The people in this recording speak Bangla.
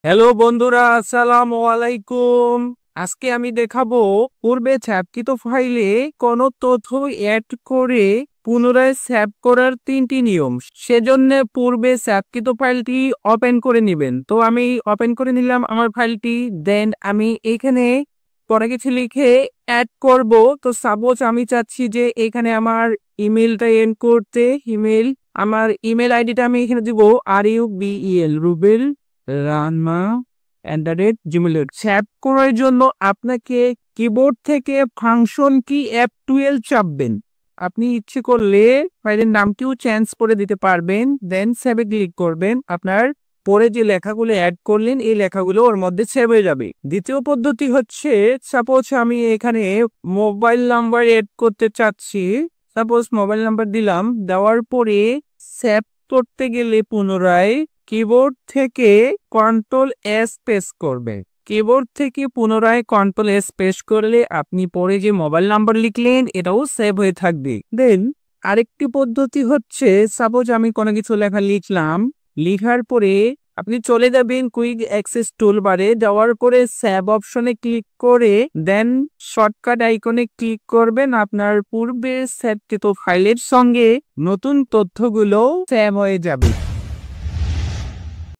হ্যালো বন্ধুরা, আসসালামু আলাইকুম। আজকে আমি দেখাবো পূর্বে সেভকৃত ফাইলে কোনো তথ্য অ্যাড করে পুনরায় সেভ করার 3টি নিয়ম। সেজন্য পূর্বে সেভকৃত ফাইলটি ওপেন করে নেবেন। তো আমি ওপেন করে নিলাম আমার ফাইলটি। দেন আমি এখানে পরে কিছু লিখে অ্যাড করব। তো সাপোজ আমি চাচ্ছি যে এখানে আমার ইমেলটা এন্ড করতে। আমার ইমেল আইডিটা আমি এখানে দিব RUBEL রুবেল রানমা@gmail। সেভ করার জন্য আপনাকে কিবোর্ড থেকে ফাংশন কি F12 চাপবেন। আপনি ইচ্ছে করলে ফাইলের নামটিও চেঞ্জ করে দিতে পারবেন। দেন সেভে ক্লিক করবেন। আপনার পরে যে লেখাগুলো অ্যাড করলেন এই লেখাগুলো ওর মধ্যে সেভ হয়ে যাবে। দ্বিতীয় পদ্ধতি হচ্ছে, সাপোজ আমি এখানে মোবাইল নাম্বার অ্যাড করতে চাচ্ছি। সাপোজ মোবাইল নাম্বার দিলাম, দেওয়ার পরে সেভ করতে গেলে পুনরায় কিবোর্ড থেকে কন্ট্রোল S প্রেস করবে। কিবোর্ড থেকে পুনরায় কন্ট্রোল S প্রেস করলে আপনি পরে যে মোবাইল নাম্বার লিখলেন এটাও সেভ হয়ে থাকবে। দেন আরেকটি পদ্ধতি হচ্ছে, সাপোজ আমি কোনো কিছু লেখা লিখলাম, লিখার পরে আপনি চলে যাবেন কুইক অ্যাক্সেস টুলবারে, যাওয়ার পরে সেভ অপশনে ক্লিক করে দেন শর্টকাট আইকনে ক্লিক করবেন। আপনার পূর্বে সেভকৃত ফাইলের সঙ্গে নতুন তথ্যগুলো সেভ হয়ে যাবে।